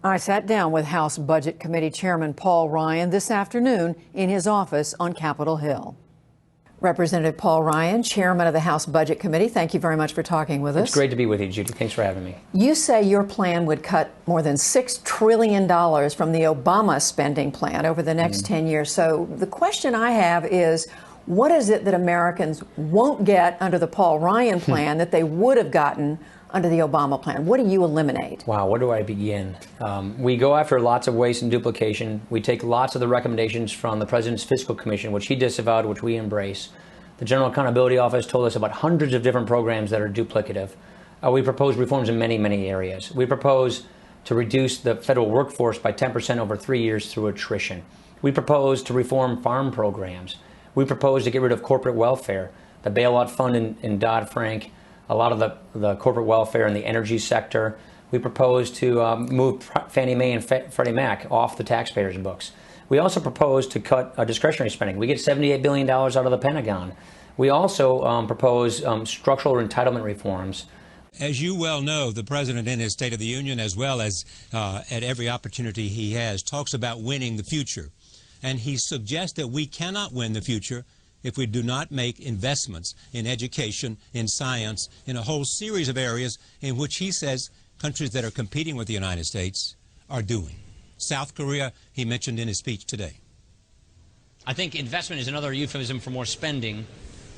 I sat down with House Budget Committee Chairman Paul Ryan this afternoon in his office on Capitol Hill. Representative Paul Ryan, Chairman of the House Budget Committee, thank you very much for talking with us. It's great to be with you, Judy. Thanks for having me. You say your plan would cut more than $6 trillion from the Obama spending plan over the next 10 years. So the question I have is, what is it that Americans won't get under the Paul Ryan plan that they would have gotten under the Obama plan? What do you eliminate? Wow, where do I begin? We go after lots of waste and duplication. We take lots of the recommendations from the President's Fiscal Commission, which he disavowed, which we embrace. The General Accountability Office told us about hundreds of different programs that are duplicative. We propose reforms in many, many areas. We propose to reduce the federal workforce by 10% over 3 years through attrition. We propose to reform farm programs. We propose to get rid of corporate welfare, the bailout fund in Dodd-Frank, a lot of the corporate welfare in the energy sector. We propose to move Fannie Mae and Freddie Mac off the taxpayers' books. We also propose to cut discretionary spending. We get $78 billion out of the Pentagon. We also propose structural entitlement reforms. As you well know, the President in his State of the Union, as well as at every opportunity he has, talks about winning the future. And he suggests that we cannot win the future if we do not make investments in education, in science, in a whole series of areas in which he says countries that are competing with the United States are doing. South Korea, he mentioned in his speech today. I think investment is another euphemism for more spending.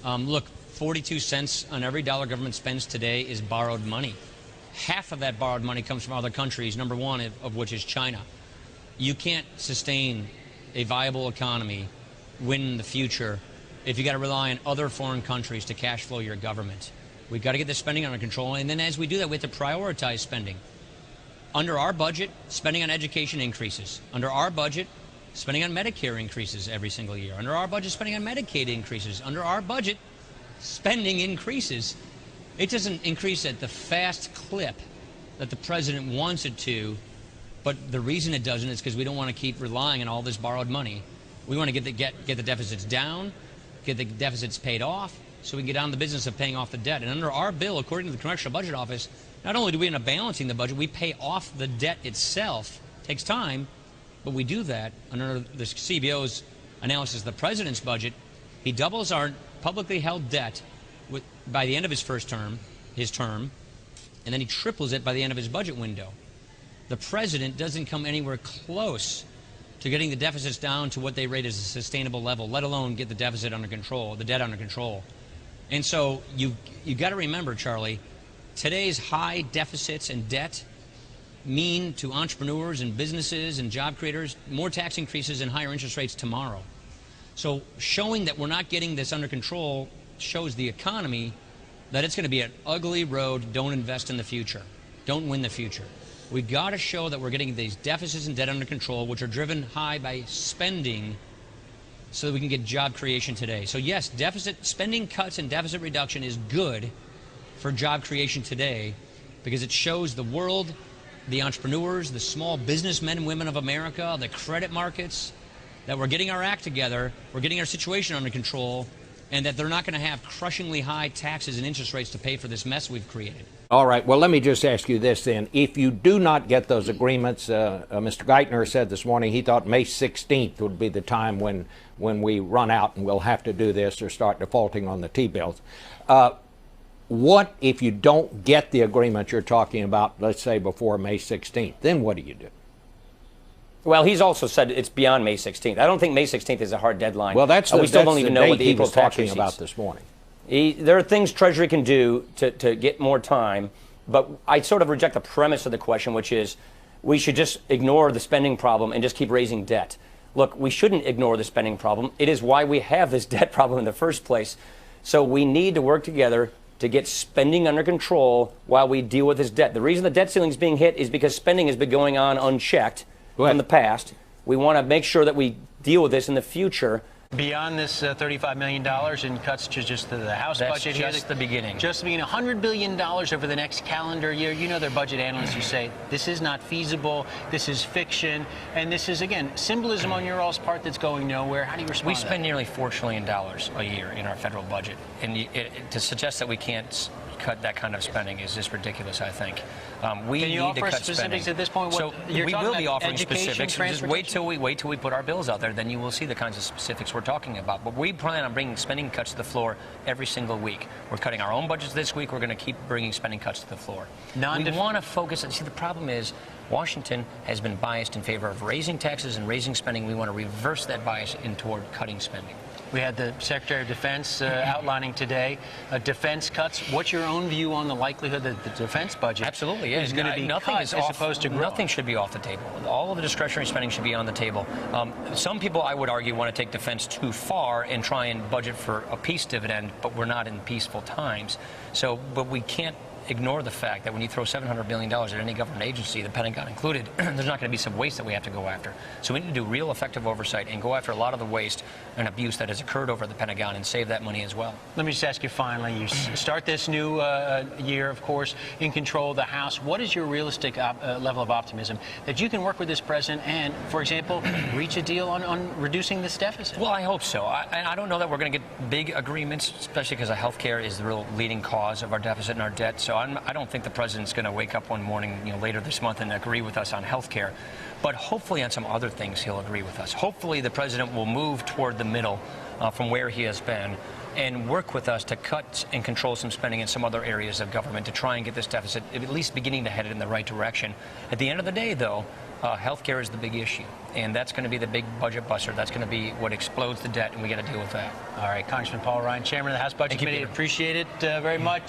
Look, 42 cents on every dollar government spends today is borrowed money. Half of that borrowed money comes from other countries, number one of which is China. You can't sustain a viable economy, win in the future, if you got to rely on other foreign countries to cash flow your government. We've got to get the spending under control, and then as we do that, we have to prioritize spending. Under our budget, spending on education increases. Under our budget, spending on Medicare increases every single year. Under our budget, spending on Medicaid increases. Under our budget, spending increases. It doesn't increase at the fast clip that the president wants it to, but the reason it doesn't is because we don't want to keep relying on all this borrowed money. We want to get the deficits down, get the deficits paid off, so we can get down to the business of paying off the debt. And under our bill, according to the Congressional Budget Office, not only do we end up balancing the budget, we pay off the debt itself. It takes time, but we do that. Under the CBO's analysis of the president's budget, he doubles our publicly held debt by the end of his term, and then he triples it by the end of his budget window. The president doesn't come anywhere close to getting the deficits down to what they rate as a sustainable level, let alone get the deficit under control, the debt under control. And so you got to remember, Charlie, today's high deficits and debt mean to entrepreneurs and businesses and job creators more tax increases and higher interest rates tomorrow. So showing that we're not getting this under control shows the economy that it's going to be an ugly road. Don't invest in the future. Don't win the future. We've got to show that we're getting these deficits and debt under control, which are driven high by spending, so that we can get job creation today. So yes, deficit spending cuts and deficit reduction is good for job creation today because it shows the world, the entrepreneurs, the small businessmen and women of America, the credit markets, that we're getting our act together, we're getting our situation under control, and that they're not going to have crushingly high taxes and interest rates to pay for this mess we've created. All right. Well, let me just ask you this then. If you do not get those agreements, Mr. Geithner said this morning he thought May 16th would be the time when we run out and we'll have to do this or start defaulting on the T-bills. What if you don't get the agreement you're talking about, let's say before May 16th? Then what do you do? Well, he's also said it's beyond May 16th. I don't think May 16th is a hard deadline. Well, we still don't even know what the April tax talking about this morning. There are things Treasury can do to get more time, but I sort of reject the premise of the question, which is we should just ignore the spending problem and just keep raising debt. Look, we shouldn't ignore the spending problem. It is why we have this debt problem in the first place. So we need to work together to get spending under control while we deal with this debt. The reason the debt ceiling is being hit is because spending has been going on unchecked in the past. We want to make sure that we deal with this in the future. Beyond this $35 million in cuts to just the House budget, that's just the beginning. Just being $100 billion over the next calendar year. You know, their budget analysts who say this is not feasible, this is fiction, and this is, again, symbolism on your all's part that's going nowhere. How do you respond We to that? spend nearly $4 trillion a year in our federal budget. And to suggest that we can't cut that kind of spending is just ridiculous, I think. We Can you need to offer cut specifics spending. at this point? So You're we talking will be about offering education, specifics. Just wait transportation? till we put our bills out there, then you will see the kinds of specifics we're talking about. But we plan on bringing spending cuts to the floor every single week. We're cutting our own budgets this week. We're going to keep bringing spending cuts to the floor. We want to focus. See, the problem is Washington has been biased in favor of raising taxes and raising spending. We want to reverse that bias in toward cutting spending. We had the Secretary of Defense outlining today defense cuts. What's your own view on the likelihood that the defense budget Absolutely, is going to be cut as opposed to grow? Nothing should be off the table. All of the discretionary spending should be on the table. Some people, I would argue, want to take defense too far and try and budget for a peace dividend, but we're not in peaceful times. But we can't ignore the fact that when you throw $700 billion at any government agency, the Pentagon included, there's not going to be some waste that we have to go after. So we need to do real effective oversight and go after a lot of the waste and abuse that has occurred over the Pentagon and save that money as well. Let me just ask you finally, you start this new year, of course, in control of the House. What is your realistic level of optimism that you can work with this president and, for example, reach a deal on reducing this deficit? Well, I hope so. I don't know that we're going to get big agreements, especially because health care is the real leading cause of our deficit and our debt. So I don't think the president's going to wake up one morning, later this month and agree with us on health care. But hopefully on some other things he'll agree with us. Hopefully the president will move toward the middle from where he has been and work with us to cut and control some spending in some other areas of government to try and get this deficit at least beginning to head it in the right direction. At the end of the day, though, health care is the big issue, and that's going to be the big budget buster. That's going to be what explodes the debt, and we got to deal with that. All right, Congressman Paul Ryan, Chairman of the House Budget Committee. Appreciate it very much.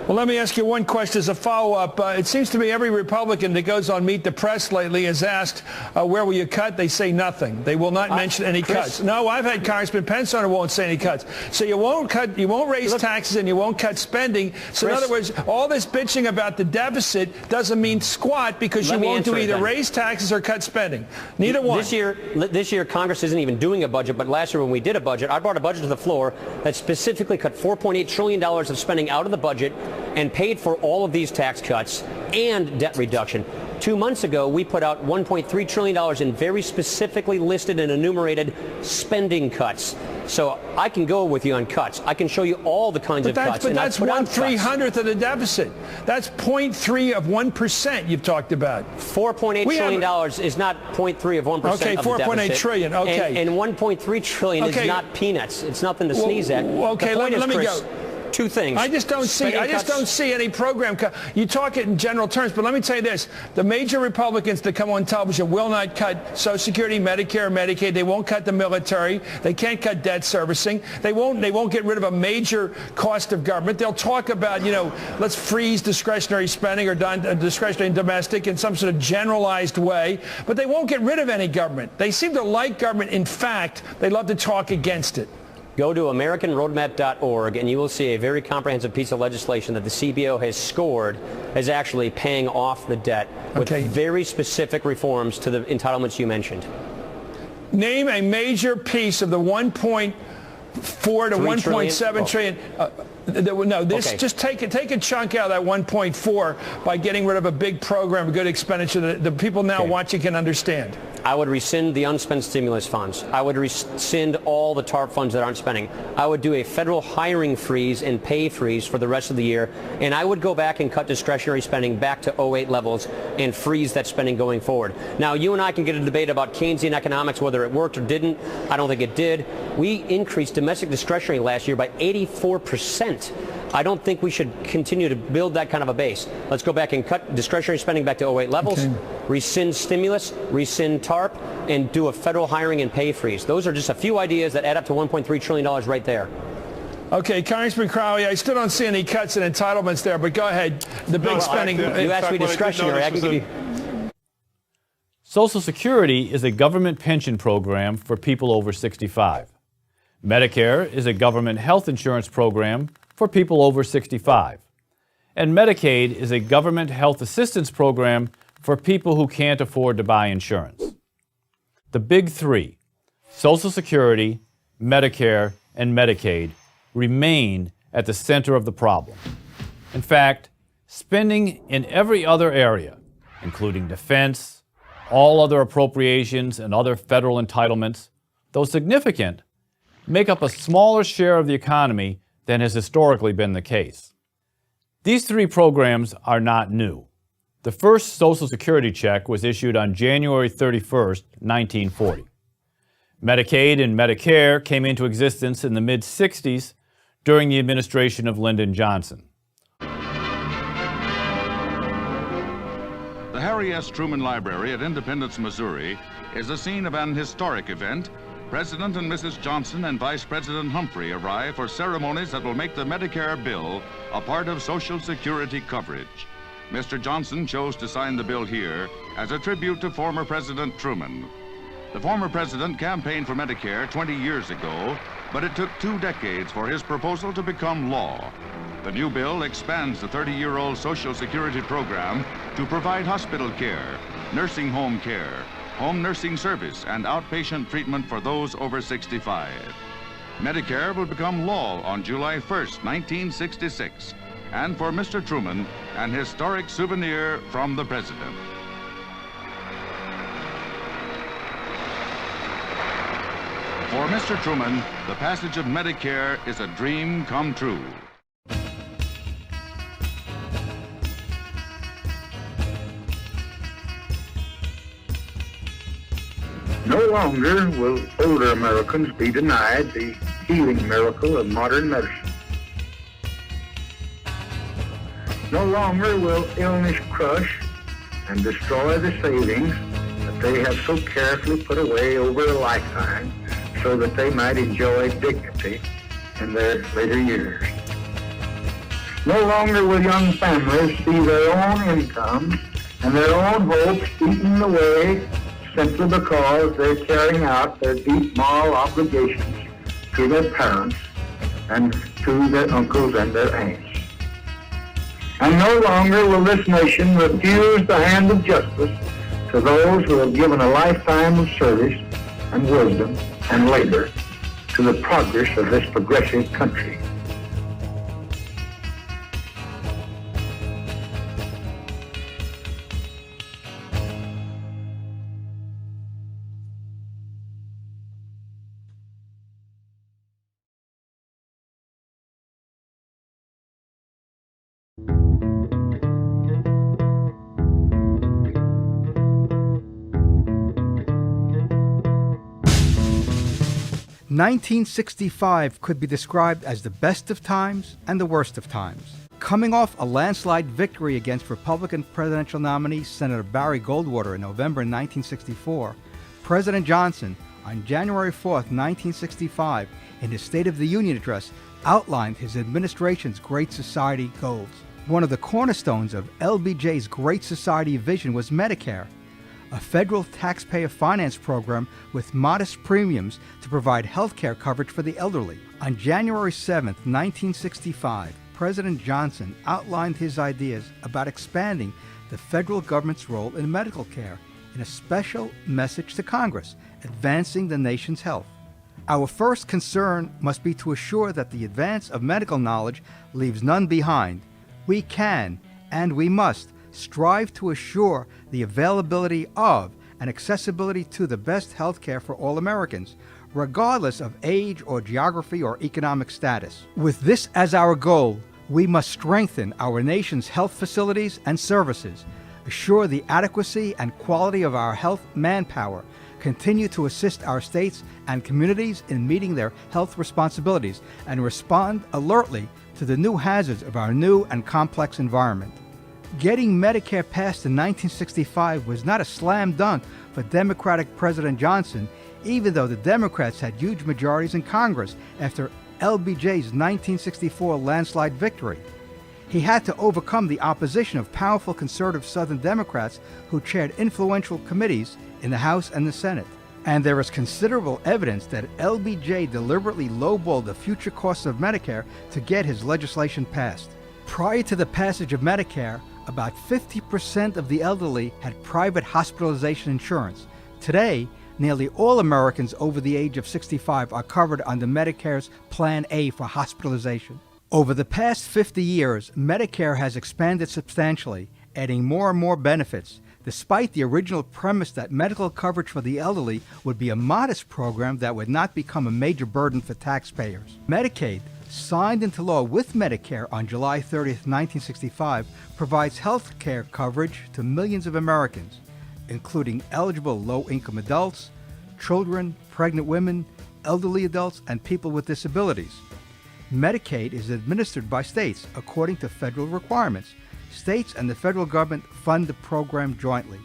Well, let me ask you one question as a follow-up. It seems to me every Republican that goes on Meet the Press lately is asked, where will you cut? They say nothing. They will not mention any cuts. No, I've had Congressman Pence on who won't say any cuts. So you won't raise taxes and you won't cut spending. So in other words, all this bitching about the deficit doesn't mean squat because you won't do either raise taxes or cut spending. Neither one. This year, Congress isn't even doing a budget, but last year when we did a budget, I brought a budget to the floor that specifically cut $4.8 trillion of spending out of the budget and paid for all of these tax cuts and debt reduction. 2 months ago, we put out $1.3 trillion in very specifically listed and enumerated spending cuts. So I can go with you on cuts. I can show you all the kinds of cuts. But that's 1/300th of the deficit. That's 0.3 of 1% you've talked about. $4.8 trillion is not 0.3 of 1% okay, of the deficit. 4.8 trillion, okay. And 1.3 trillion is not peanuts. It's nothing to sneeze at. Okay, let me go. Two things. I just don't see any program cut. You talk it in general terms, but let me tell you this. The major Republicans that come on television will not cut Social Security, Medicare, Medicaid. They won't cut the military. They can't cut debt servicing. They won't get rid of a major cost of government. They'll talk about, let's freeze discretionary spending or discretionary and domestic in some sort of generalized way, but they won't get rid of any government. They seem to like government. In fact, they love to talk against it. Go to AmericanRoadmap.org and you will see a very comprehensive piece of legislation that the CBO has scored as actually paying off the debt with very specific reforms to the entitlements you mentioned. Name a major piece of the 1.4 to 1.7 trillion. Just take a chunk out of that 1.4 by getting rid of a big program of good expenditure that the people now watching can understand. I would rescind the unspent stimulus funds. I would rescind all the TARP funds that aren't spending. I would do a federal hiring freeze and pay freeze for the rest of the year. And I would go back and cut discretionary spending back to 2008 levels and freeze that spending going forward. Now, you and I can get a debate about Keynesian economics, whether it worked or didn't. I don't think it did. We increased domestic discretionary last year by 84%. I don't think we should continue to build that kind of a base. Let's go back and cut discretionary spending back to 2008 levels, rescind stimulus, rescind TARP, and do a federal hiring and pay freeze. Those are just a few ideas that add up to $1.3 trillion right there. Okay, Congressman Crowley, I still don't see any cuts in entitlements there, but go ahead. The big spending. You asked me discretionary. I can give you. Social Security is a government pension program for people over 65. Medicare is a government health insurance program for people over 65. And Medicaid is a government health assistance program for people who can't afford to buy insurance. The big three, Social Security, Medicare, and Medicaid, remain at the center of the problem. In fact, spending in every other area, including defense, all other appropriations, and other federal entitlements, though significant, make up a smaller share of the economy than has historically been the case. These three programs are not new. The first Social Security check was issued on January 31st, 1940. Medicaid and Medicare came into existence in the mid-60s during the administration of Lyndon Johnson. The Harry S. Truman Library at Independence, Missouri is the scene of an historic event. President and Mrs. Johnson and Vice President Humphrey arrive for ceremonies that will make the Medicare bill a part of Social Security coverage. Mr. Johnson chose to sign the bill here as a tribute to former President Truman. The former president campaigned for Medicare 20 years ago, but it took 2 decades for his proposal to become law. The new bill expands the 30-year-old Social Security program to provide hospital care, nursing home care, home nursing service, and outpatient treatment for those over 65. Medicare will become law on July 1st, 1966, and for Mr. Truman, an historic souvenir from the president. For Mr. Truman, the passage of Medicare is a dream come true. No longer will older Americans be denied the healing miracle of modern medicine. No longer will illness crush and destroy the savings that they have so carefully put away over a lifetime so that they might enjoy dignity in their later years. No longer will young families see their own incomes and their own hopes eaten away simply because they're carrying out their deep moral obligations to their parents and to their uncles and their aunts. And no longer will this nation refuse the hand of justice to those who have given a lifetime of service and wisdom and labor to the progress of this progressive country. "1965 could be described as the best of times and the worst of times. Coming off a landslide victory against Republican presidential nominee Senator Barry Goldwater in November 1964, President Johnson, on January 4, 1965, in his State of the Union address, outlined his administration's Great Society goals. One of the cornerstones of LBJ's Great Society vision was Medicare, a federal taxpayer finance program with modest premiums to provide health care coverage for the elderly. On January 7, 1965, President Johnson outlined his ideas about expanding the federal government's role in medical care in a special message to Congress, advancing the nation's health. Our first concern must be to assure that the advance of medical knowledge leaves none behind. We can, and we must, strive to assure the availability of and accessibility to the best health care for all Americans, regardless of age or geography or economic status. With this as our goal, we must strengthen our nation's health facilities and services, assure the adequacy and quality of our health manpower, continue to assist our states and communities in meeting their health responsibilities, and respond alertly to the new hazards of our new and complex environment. Getting Medicare passed in 1965 was not a slam dunk for Democratic President Johnson, even though the Democrats had huge majorities in Congress after LBJ's 1964 landslide victory. He had to overcome the opposition of powerful conservative Southern Democrats who chaired influential committees in the House and the Senate. And there is considerable evidence that LBJ deliberately lowballed the future costs of Medicare to get his legislation passed. Prior to the passage of Medicare, about 50% of the elderly had private hospitalization insurance. Today, nearly all Americans over the age of 65 are covered under Medicare's Plan A for hospitalization. Over the past 50 years, Medicare has expanded substantially, adding more and more benefits, despite the original premise that medical coverage for the elderly would be a modest program that would not become a major burden for taxpayers. Medicaid, signed into law with Medicare on July 30th, 1965, provides health care coverage to millions of Americans, including eligible low-income adults, children, pregnant women, elderly adults, and people with disabilities. Medicaid is administered by states according to federal requirements. States and the federal government fund the program jointly.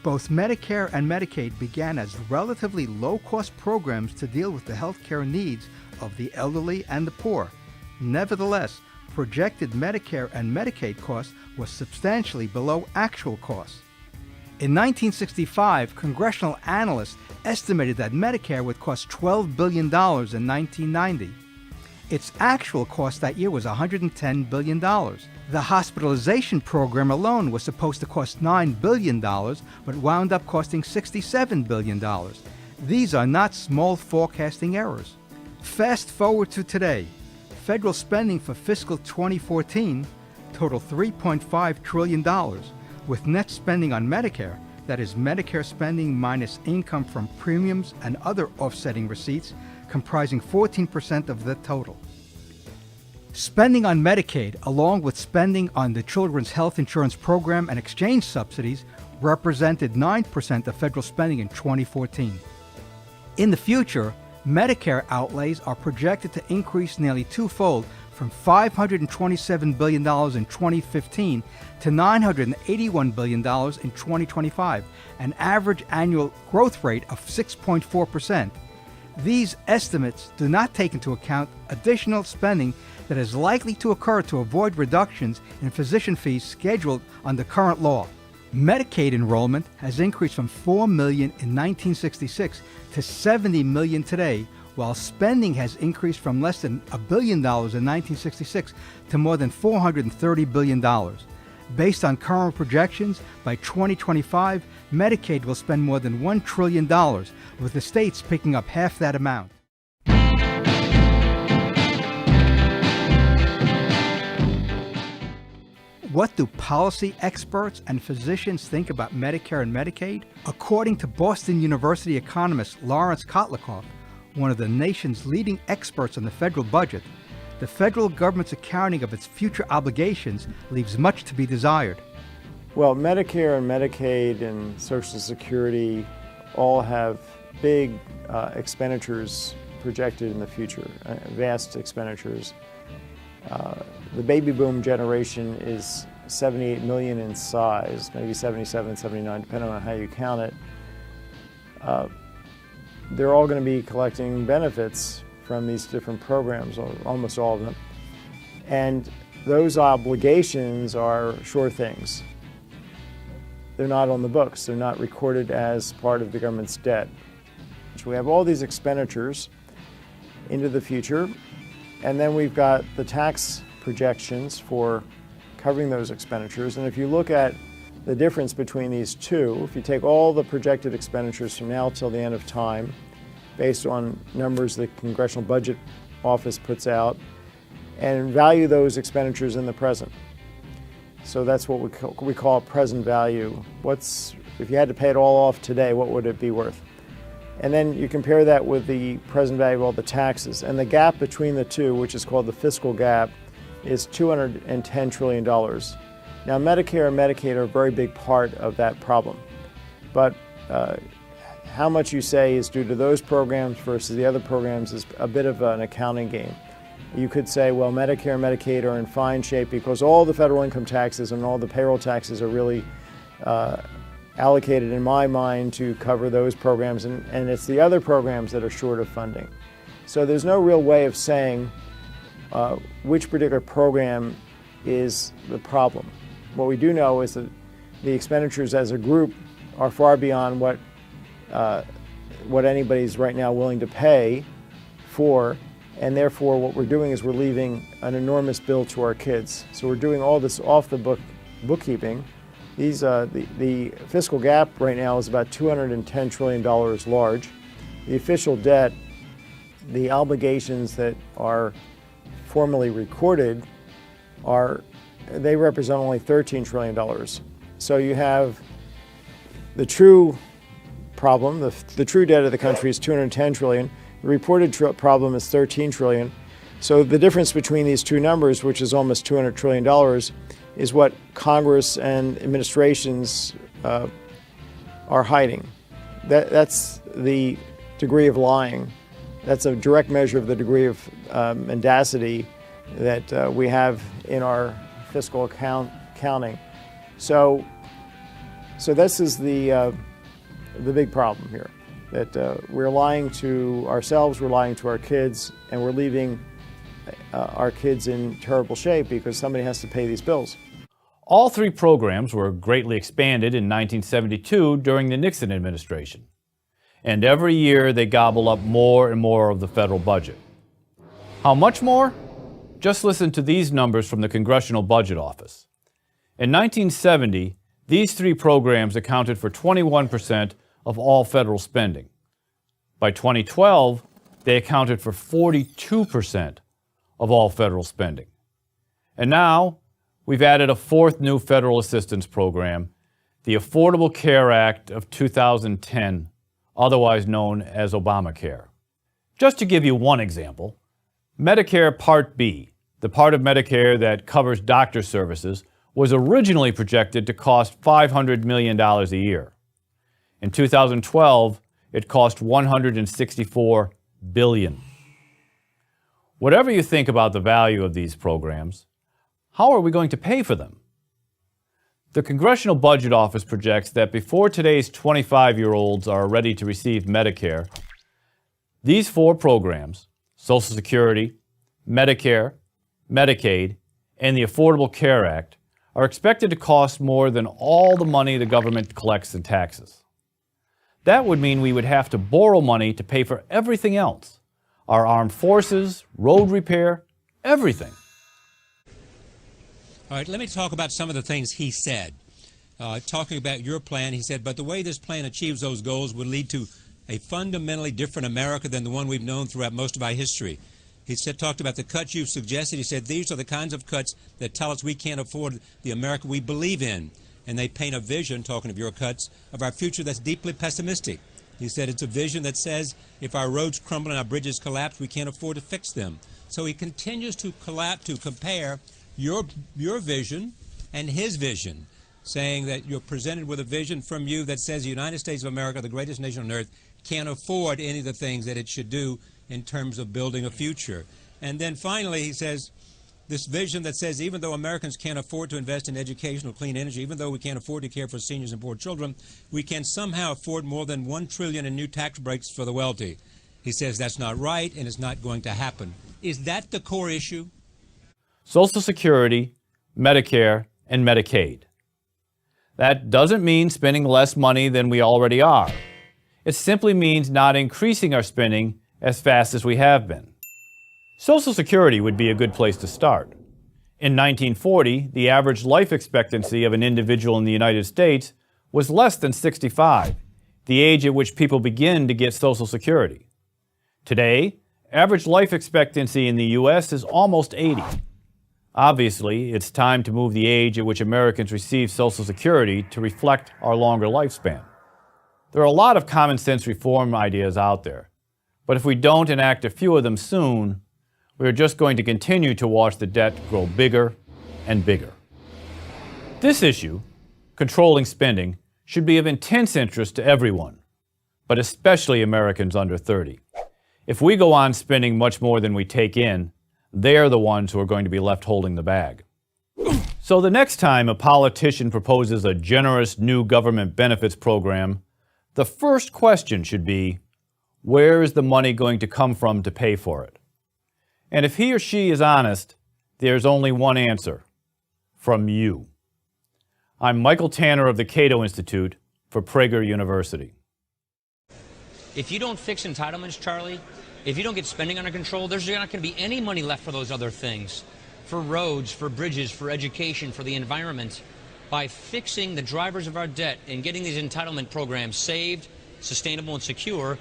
Both Medicare and Medicaid began as relatively low-cost programs to deal with the health care needs of the elderly and the poor. Nevertheless, projected Medicare and Medicaid costs were substantially below actual costs. In 1965, congressional analysts estimated that Medicare would cost $12 billion in 1990. Its actual cost that year was $110 billion. The hospitalization program alone was supposed to cost $9 billion, but wound up costing $67 billion. These are not small forecasting errors. Fast forward to today. Federal spending for fiscal 2014 totaled $3.5 trillion, with net spending on Medicare, that is Medicare spending minus income from premiums and other offsetting receipts, comprising 14% of the total. Spending on Medicaid, along with spending on the Children's Health Insurance Program and exchange subsidies, represented 9% of federal spending in 2014. In the future, Medicare outlays are projected to increase nearly twofold, from $527 billion in 2015 to $981 billion in 2025, an average annual growth rate of 6.4%. These estimates do not take into account additional spending that is likely to occur to avoid reductions in physician fees scheduled under current law. Medicaid enrollment has increased from 4 million in 1966 to 70 million today, while spending has increased from less than $1 billion in 1966 to more than $430 billion. Based on current projections, by 2025, Medicaid will spend more than $1 trillion, with the states picking up half that amount. What do policy experts and physicians think about Medicare and Medicaid? According to Boston University economist Lawrence Kotlikoff, one of the nation's leading experts on the federal budget, the federal government's accounting of its future obligations leaves much to be desired. Well, Medicare and Medicaid and Social Security all have big expenditures projected in the future, vast expenditures. The baby boom generation is 78 million in size, maybe 77, 79, depending on how you count it. They're all going to be collecting benefits from these different programs, or almost all of them. And those obligations are sure things. They're not on the books. They're not recorded as part of the government's debt. So we have all these expenditures into the future, and then we've got the tax projections for covering those expenditures. And if you look at the difference between these two, if you take all the projected expenditures from now till the end of time, based on numbers the Congressional Budget Office puts out, and value those expenditures in the present. So that's what we call present value. If you had to pay it all off today, what would it be worth? And then you compare that with the present value of all the taxes. And the gap between the two, which is called the fiscal gap, is $210 trillion. Now, Medicare and Medicaid are a very big part of that problem. But how much you say is due to those programs versus the other programs is a bit of an accounting game. You could say, well, Medicare and Medicaid are in fine shape because all the federal income taxes and all the payroll taxes are really allocated, in my mind, to cover those programs, and it's the other programs that are short of funding. So there's no real way of saying which particular program is the problem. What we do know is that the expenditures as a group are far beyond what anybody's right now willing to pay for, and therefore what we're doing is we're leaving an enormous bill to our kids. So we're doing all this off the bookkeeping. The fiscal gap right now is about $210 trillion large. The official debt, the obligations that are formally recorded, they represent only $13 trillion. So you have the true problem, the true debt of the country is $210 trillion. The reported problem is $13 trillion. So the difference between these two numbers, which is almost $200 trillion, is what Congress and administrations are hiding. That's the degree of lying. That's a direct measure of the degree of mendacity that we have in our fiscal counting. So this is the big problem here, that we're lying to ourselves, we're lying to our kids, and we're leaving our kids in terrible shape because somebody has to pay these bills. All three programs were greatly expanded in 1972 during the Nixon administration. And every year they gobble up more and more of the federal budget. How much more? Just listen to these numbers from the Congressional Budget Office. In 1970, these three programs accounted for 21% of all federal spending. By 2012, they accounted for 42% of all federal spending. And now, we've added a fourth new federal assistance program, the Affordable Care Act of 2010, otherwise known as Obamacare. Just to give you one example, Medicare Part B, the part of Medicare that covers doctor services, was originally projected to cost $500 million a year. In 2012, it cost $164 billion. Whatever you think about the value of these programs, how are we going to pay for them? The Congressional Budget Office projects that before today's 25-year-olds are ready to receive Medicare, these four programs, Social Security, Medicare, Medicaid, and the Affordable Care Act, are expected to cost more than all the money the government collects in taxes. That would mean we would have to borrow money to pay for everything else. Our armed forces, road repair, everything. All right, let me talk about some of the things he said. Talking about your plan, he said, but the way this plan achieves those goals would lead to a fundamentally different America than the one we've known throughout most of our history. He talked about the cuts you've suggested. He said, these are the kinds of cuts that tell us we can't afford the America we believe in. And they paint a vision, talking of your cuts, of our future that's deeply pessimistic. He said it's a vision that says if our roads crumble and our bridges collapse, we can't afford to fix them. So he continues to compare your vision and his vision, saying that you're presented with a vision from you that says the United States of America, the greatest nation on earth, can't afford any of the things that it should do in terms of building a future. And then finally, he says, this vision that says even though Americans can't afford to invest in education or clean energy, even though we can't afford to care for seniors and poor children, we can somehow afford more than $1 trillion in new tax breaks for the wealthy. He says that's not right and it's not going to happen. Is that the core issue? Social Security, Medicare, and Medicaid. That doesn't mean spending less money than we already are. It simply means not increasing our spending as fast as we have been. Social Security would be a good place to start. In 1940, the average life expectancy of an individual in the United States was less than 65, the age at which people begin to get Social Security. Today, average life expectancy in the U.S. is almost 80. Obviously, it's time to move the age at which Americans receive Social Security to reflect our longer lifespan. There are a lot of common sense reform ideas out there, but if we don't enact a few of them soon, we're just going to continue to watch the debt grow bigger and bigger. This issue, controlling spending, should be of intense interest to everyone, but especially Americans under 30. If we go on spending much more than we take in, they're the ones who are going to be left holding the bag. So the next time a politician proposes a generous new government benefits program, the first question should be, where is the money going to come from to pay for it? And if he or she is honest, there's only one answer: from you. I'm Michael Tanner of the Cato Institute for Prager University. If you don't fix entitlements, Charlie, if you don't get spending under control, there's not going to be any money left for those other things. For roads, for bridges, for education, for the environment. By fixing the drivers of our debt and getting these entitlement programs saved, sustainable, and secure,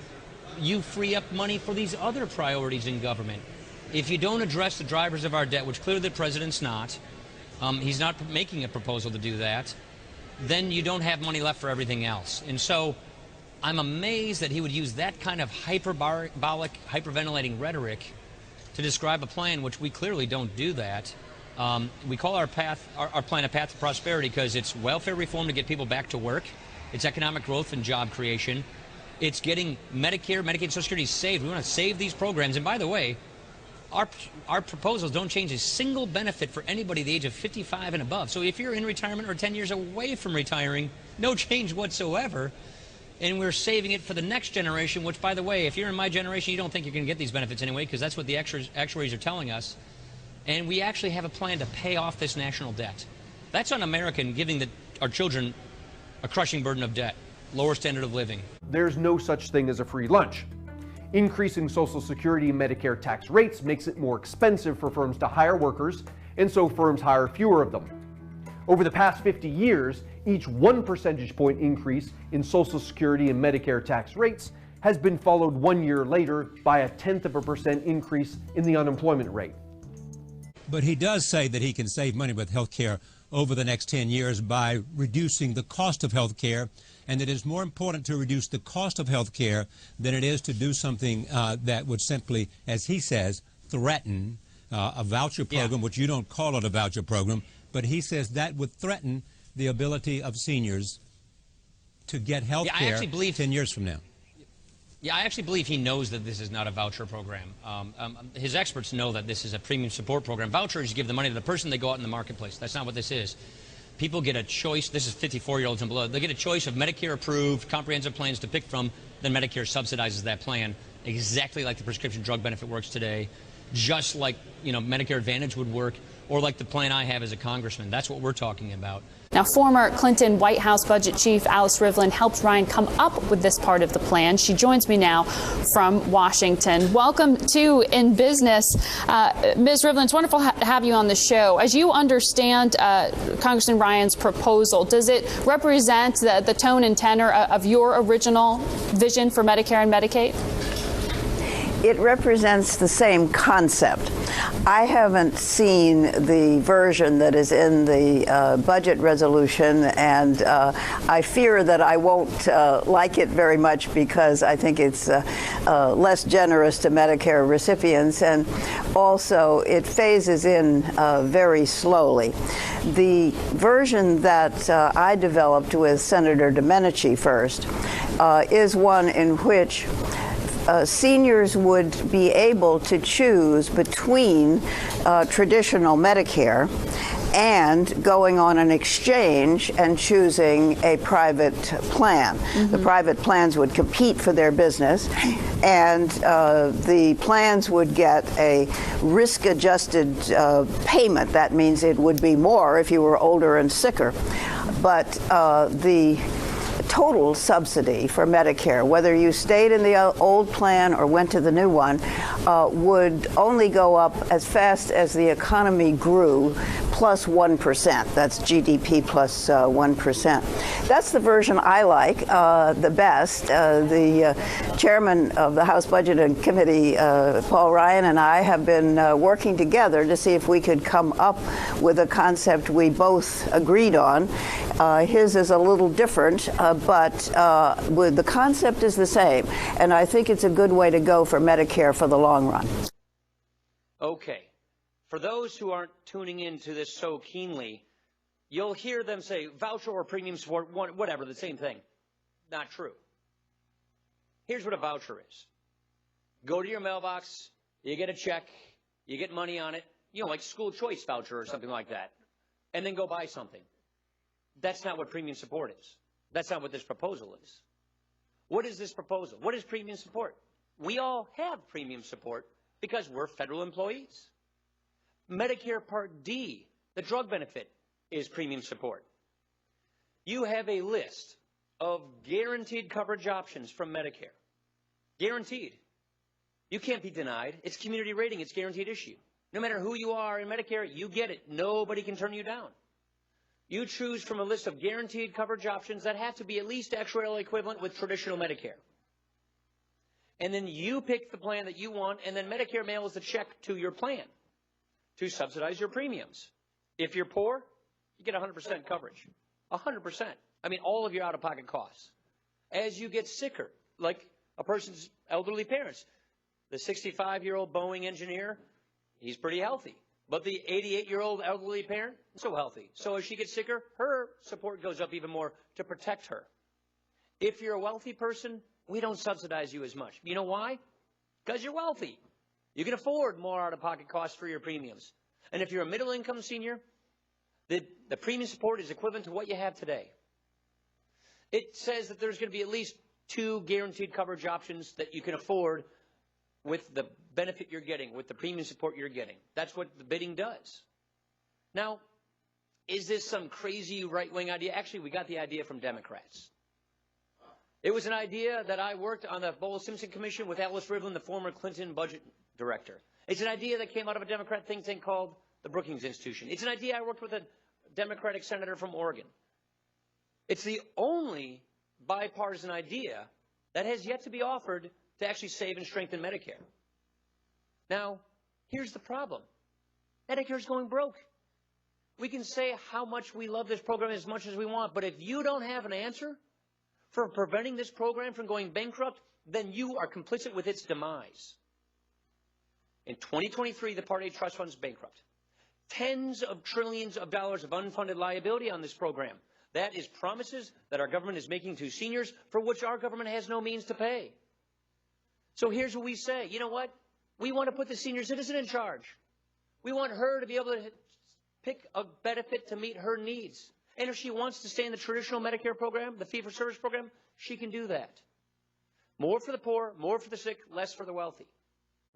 you free up money for these other priorities in government. If you don't address the drivers of our debt, which clearly the president's not, he's not making a proposal to do that, then you don't have money left for everything else. And so I'm amazed that he would use that kind of hyperbolic, hyperventilating rhetoric to describe a plan which we clearly don't do that. We call our plan a path to prosperity because it's welfare reform to get people back to work. It's economic growth and job creation. It's getting Medicare, Medicaid, Social Security saved. We want to save these programs. And by the way, our proposals don't change a single benefit for anybody the age of 55 and above. So if you're in retirement or 10 years away from retiring, no change whatsoever. And we're saving it for the next generation, which, by the way, if you're in my generation, you don't think you're going to get these benefits anyway, because that's what the actuaries are telling us. And we actually have a plan to pay off this national debt. That's un-American, giving our children a crushing burden of debt, lower standard of living. There's no such thing as a free lunch. Increasing Social Security and Medicare tax rates makes it more expensive for firms to hire workers, and so firms hire fewer of them. Over the past 50 years, each 1 percentage point increase in Social Security and Medicare tax rates has been followed 1 year later by 0.1% increase in the unemployment rate. But he does say that he can save money with health care over the next 10 years by reducing the cost of health care, and it is more important to reduce the cost of health care than it is to do something that would simply, as he says, threaten a voucher program, which you don't call it a voucher program, but he says that would threaten the ability of seniors to get health care 10 years from now. Yeah, I actually believe he knows that this is not a voucher program. His experts know that this is a premium support program. Vouchers, you give the money to the person, they go out in the marketplace. That's not what this is. People get a choice. This is 54-year-olds and below. They get a choice of Medicare-approved comprehensive plans to pick from. Then Medicare subsidizes that plan, exactly like the prescription drug benefit works today, just like Medicare Advantage would work, or like the plan I have as a congressman. That's what we're talking about. Now, former Clinton White House budget chief Alice Rivlin helped Ryan come up with this part of the plan. She joins me now from Washington. Welcome to In Business. Ms. Rivlin, it's wonderful to have you on the show. As you understand Congressman Ryan's proposal, does it represent the tone and tenor of your original vision for Medicare and Medicaid? It represents the same concept. I haven't seen the version that is in the budget resolution, and I fear that I won't like it very much because I think it's less generous to Medicare recipients, and also it phases in very slowly. The version that I developed with Senator Domenici first is one in which seniors would be able to choose between traditional Medicare and going on an exchange and choosing a private plan. The private plans would compete for their business, and the plans would get a risk-adjusted payment. That means it would be more if you were older and sicker. But the total subsidy for Medicare, whether you stayed in the old plan or went to the new one, would only go up as fast as the economy grew, plus 1%. That's GDP plus 1%. That's the version I like the best. The chairman of the House Budget and Committee, Paul Ryan, and I have been working together to see if we could come up with a concept we both agreed on. His is a little different, but the concept is the same, and I think it's a good way to go for Medicare for the long run. Okay. For those who aren't tuning into this so keenly, you'll hear them say voucher or premium support, whatever, the same thing. Not true. Here's what a voucher is. Go to your mailbox, you get a check, you get money on it, like school choice voucher or something like that, and then go buy something. That's not what premium support is. That's not what this proposal is. What is this proposal? What is premium support? We all have premium support because we're federal employees. Medicare Part D, the drug benefit, is premium support. You have a list of guaranteed coverage options from Medicare. Guaranteed. You can't be denied. It's community rating. It's guaranteed issue. No matter who you are in Medicare, you get it. Nobody can turn you down. You choose from a list of guaranteed coverage options that have to be at least actuarially equivalent with traditional Medicare. And then you pick the plan that you want, and then Medicare mails the check to your plan to subsidize your premiums. If you're poor, you get 100% coverage. 100%. I mean, all of your out-of-pocket costs. As you get sicker, like a person's elderly parents, the 65-year-old Boeing engineer he's pretty healthy. But the 88-year-old elderly parent, so healthy. So as she gets sicker, her support goes up even more to protect her. If you're a wealthy person, we don't subsidize you as much. You know why? Because you're wealthy. You can afford more out-of-pocket costs for your premiums. And if you're a middle-income senior, the premium support is equivalent to what you have today. It says that there's going to be at least 2 guaranteed coverage options that you can afford with the benefit you're getting, with the premium support you're getting. That's what the bidding does. Now, is this some crazy right-wing idea? Actually, we got the idea from Democrats. It was an idea that I worked on the Bowles-Simpson Commission with Alice Rivlin, the former Clinton budget director. It's an idea that came out of a Democrat think tank called the Brookings Institution. It's an idea I worked with a Democratic senator from Oregon. It's the only bipartisan idea that has yet to be offered to actually save and strengthen Medicare. Now, here's the problem. Medicare's going broke. We can say how much we love this program as much as we want, but if you don't have an answer for preventing this program from going bankrupt, then you are complicit with its demise. In 2023, the Part A trust fund's bankrupt. Tens of trillions of dollars of unfunded liability on this program. That is promises that our government is making to seniors for which our government has no means to pay. So here's what we say. You know what? We want to put the senior citizen in charge. We want her to be able to pick a benefit to meet her needs. And if she wants to stay in the traditional Medicare program, the fee-for-service program, she can do that. More for the poor, more for the sick, less for the wealthy.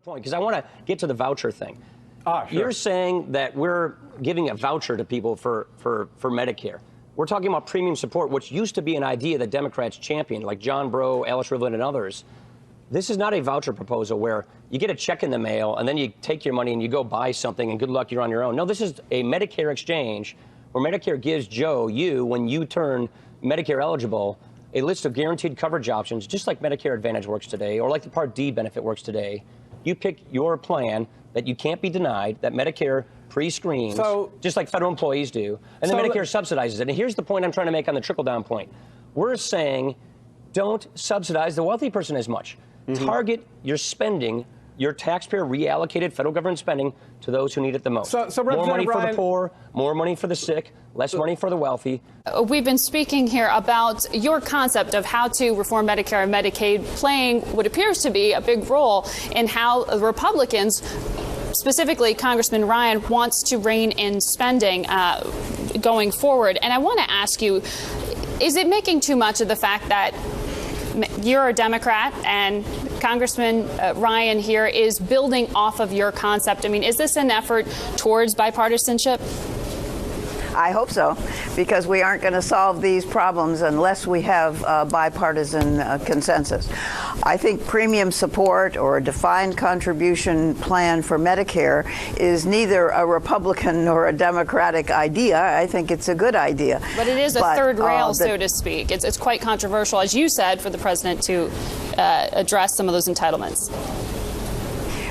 Because I want to get to the voucher thing. Sure. You're saying that we're giving a voucher to people for Medicare. We're talking about premium support, which used to be an idea that Democrats championed, like John Breaux, Alice Rivlin, and others. This is not a voucher proposal where you get a check in the mail and then you take your money and you go buy something and good luck, you're on your own. No, this is a Medicare exchange where Medicare gives you, when you turn Medicare eligible, a list of guaranteed coverage options, just like Medicare Advantage works today, or like the Part D benefit works today. You pick your plan that you can't be denied, that Medicare pre-screens, just like federal employees do, and then Medicare subsidizes it. And here's the point I'm trying to make on the trickle-down point. We're saying don't subsidize the wealthy person as much. Target your spending, your taxpayer reallocated federal government spending to those who need it the most. More money for the poor, more money for the sick, less money for the wealthy. We've been speaking here about your concept of how to reform Medicare and Medicaid playing what appears to be a big role in how Republicans, specifically Congressman Ryan, wants to rein in spending going forward. And I want to ask you, is it making too much of the fact that you're a Democrat and Congressman Ryan here is building off of your concept? I mean, is this an effort towards bipartisanship? I hope so, because we aren't going to solve these problems unless we have bipartisan consensus. I think premium support or a defined contribution plan for Medicare is neither a Republican nor a Democratic idea. I think it's a good idea. But it is a third rail, so to speak. It's quite controversial, as you said, for the president to address some of those entitlements.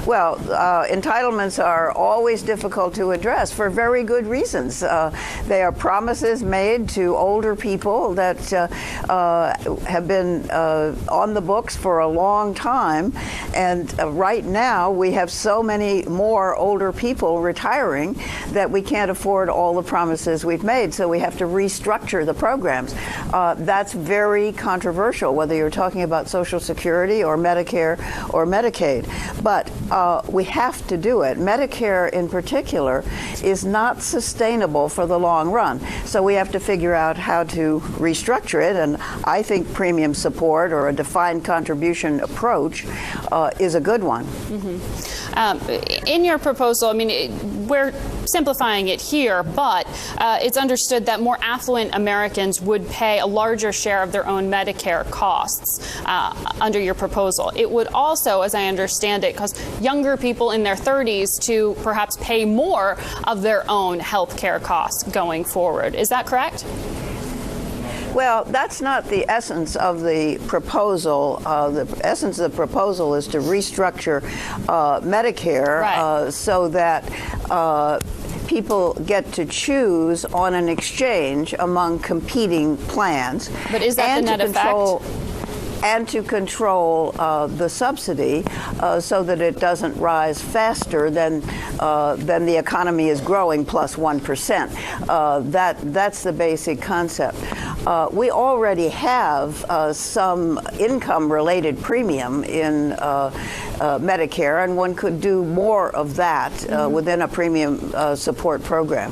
Well, entitlements are always difficult to address for very good reasons. They are promises made to older people that have been on the books for a long time. And right now, we have so many more older people retiring that we can't afford all the promises we've made. So we have to restructure the programs. That's very controversial, whether you're talking about Social Security or Medicare or Medicaid. But we have to do it. Medicare, in particular, is not sustainable for the long run. So we have to figure out how to restructure it. And I think premium support or a defined contribution approach is a good one. In your proposal, I mean, we're simplifying it here, but it's understood that more affluent Americans would pay a larger share of their own Medicare costs under your proposal. It would also, as I understand it, cause younger people in their 30s to perhaps pay more of their own health care costs going forward. Is that correct? Well, that's not the essence of the proposal. The essence of the proposal is to restructure Medicare so that people get to choose on an exchange among competing plans. But is that the net effect? and to control the subsidy so that it doesn't rise faster than the economy is growing plus 1%. That's the basic concept. We already have some income-related premium in Medicare, and one could do more of that within a premium support program.